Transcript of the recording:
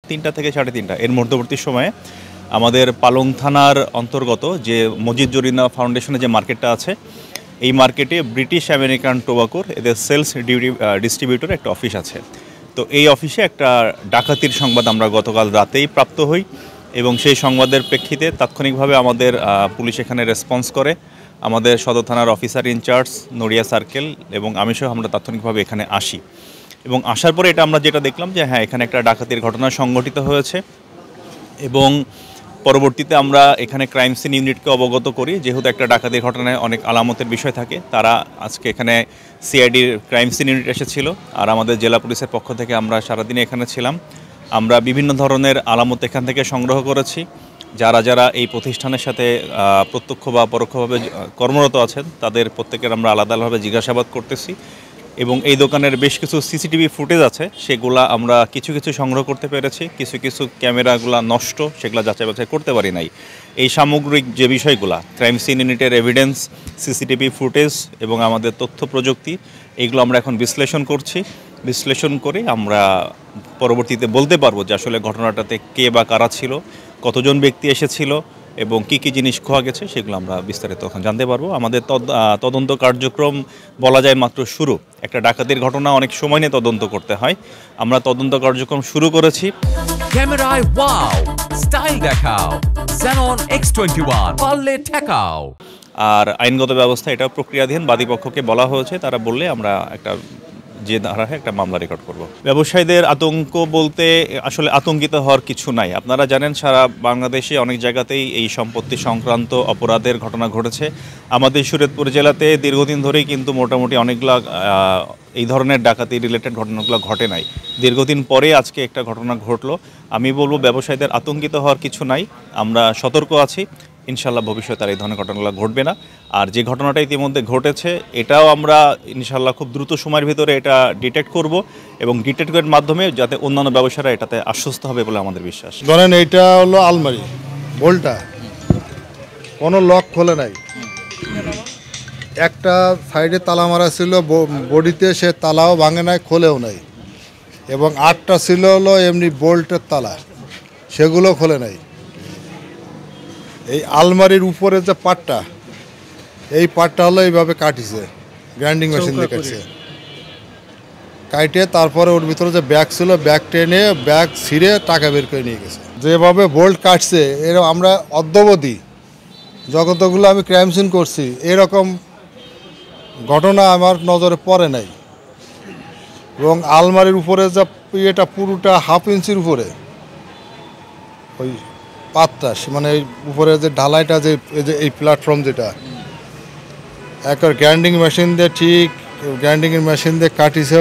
3টা থেকে 3:30 এর মধ্যবর্তী সময়ে আমাদের পালং থানার অন্তর্গত যে মজিদ জরিনা ফাউন্ডেশনের যে মার্কেটটা আছে, এই মার্কেটে ব্রিটিশ আমেরিকান টোবাকোর এদের সেলস ডিস্ট্রিবিউটর একটা অফিস আছে। তো এই অফিসে একটা ডাকাতির সংবাদ আমরা গতকাল রাতেই প্রাপ্ত হই এবং সেই সংবাদের প্রেক্ষিতে তাৎক্ষণিকভাবে আমাদের পুলিশ এখানে রেসপন্স করে। আমাদের সদর থানার অফিসার ইনচার্জ নড়িয়া সার্কেল এবং আমি সহ আমরা তাৎক্ষণিকভাবে এখানে আসি এবং আসার পরে এটা আমরা যেটা দেখলাম যে হ্যাঁ, এখানে একটা ডাকাতির ঘটনা সংঘটিত হয়েছে এবং পরবর্তীতে আমরা এখানে ক্রাইম সিন ইউনিটকে অবগত করি। যেহেতু একটা ডাকাতির ঘটনায় অনেক আলামতের বিষয় থাকে, তারা আজকে এখানে সিআইডির ক্রাইম সিন ইউনিট এসেছিল আর আমাদের জেলা পুলিশের পক্ষ থেকে আমরা সারাদিন এখানে ছিলাম। আমরা বিভিন্ন ধরনের আলামত এখান থেকে সংগ্রহ করেছি। যারা যারা এই প্রতিষ্ঠানের সাথে প্রত্যক্ষ বা পরোক্ষভাবে কর্মরত আছেন তাদের প্রত্যেকের আমরা আলাদা আলাদাভাবে জিজ্ঞাসাবাদ করতেছি এবং এই দোকানের বেশ কিছু সিসিটিভি ফুটেজ আছে, সেগুলা আমরা কিছু কিছু সংগ্রহ করতে পেরেছি। কিছু কিছু ক্যামেরাগুলো নষ্ট, সেগুলো যাচাই বাছাই করতে পারি নাই। এই সামগ্রিক যে বিষয়গুলো, ক্রাইম সিন ইউনিটের এভিডেন্স, সিসিটিভি ফুটেজ এবং আমাদের তথ্য প্রযুক্তি, এইগুলো আমরা এখন বিশ্লেষণ করছি। বিশ্লেষণ করে আমরা পরবর্তীতে বলতে পারবো যে আসলে ঘটনাটাতে কে বা কারা ছিল, কতজন ব্যক্তি এসেছিল এবং কি কি জিনিস খোয়া গেছে, সেগুলো আমরা বিস্তারিত এখন জানতে পারবো। আমাদের তদন্ত কার্যক্রম বলা যায় মাত্র শুরু। একটা ডাকাতির ঘটনা অনেক সময় নিয়ে তদন্ত করতে হয়। আমরা তদন্ত কার্যক্রম শুরু করেছি। ক্যামেরায় ওয়াও, স্টাইল দেখাও, Xenon X21 পারলে ঠেকাও। আর আইনগত ব্যবস্থা এটা প্রক্রিয়াধীন। বাদীপক্ষকে বলা হয়েছে, তারা বললে আমরা যে ধারায় একটা মামলা রেকর্ড করব। ব্যবসায়ীদের আতঙ্ক বলতে আসলে আতঙ্কিত হওয়ার কিছু নাই। আপনারা জানেন সারা বাংলাদেশে অনেক জায়গাতেই এই সম্পত্তি সংক্রান্ত অপরাধের ঘটনা ঘটেছে। আমাদের শরীয়তপুর জেলাতে দীর্ঘদিন ধরেই কিন্তু মোটামুটি অনেকগুলো এই ধরনের ডাকাতি রিলেটেড ঘটনাগুলো ঘটে নাই। দীর্ঘদিন পরে আজকে একটা ঘটনা ঘটলো। আমি বলবো ব্যবসায়ীদের আতঙ্কিত হওয়ার কিছু নাই, আমরা সতর্ক আছি। ইনশাল্লাহ ভবিষ্যতে আর এই ধরনের ঘটনাগুলো ঘটবে না। আর যে ঘটনাটা ইতিমধ্যে ঘটেছে এটাও আমরা ইনশাল্লাহ খুব দ্রুত সময়ের ভিতরে এটা ডিটেক্ট করব এবং ডিটেক্টের মাধ্যমে যাতে অন্যান্য ব্যবসায়ীরা এটাতে আশ্বস্ত হবে বলে আমাদের বিশ্বাস। ধরেন এইটা হলো আলমারি, বোল্টটা কোনো লক খোলে নাই, একটা সাইডে তালা মারা ছিল, বডিতে সে তালাও ভাঙে নাই, খোলেও নাই, এবং 8টা ছিল হলো এমনি বোল্টের তালা, সেগুলো খোলে নাই। এই আলমারির উপরে যে পাটটা, এই পাটটা হলো এইভাবে কাটিছে, গ্রাইন্ডিং মেশিন দিয়ে কাটছে, কাটে তারপরে ওর ভিতরে যে ব্যাগ ছিল, ব্যাগ টেনে ব্যাগ ছিঁড়ে টাকা বের করে নিয়ে গেছে। যেভাবে বোল্ট কাটছে এরকম আমরা অদ্যাবধি যতগুলো আমি ক্রাইম সিন করছি এরকম ঘটনা আমার নজরে পড়ে নাই। এবং আলমারির উপরে যে ইয়েটা পুরোটা 1/2 ইঞ্চির উপরে ওই পাতটা, মানে এই উপরে যে ঢালাইটা, যে এই প্ল্যাটফর্ম যেটা একবার গ্রাইন্ডিং মেশিন দিয়ে, ঠিক গ্রাইন্ডিংয়ের মেশিন দিয়ে কাটিছে।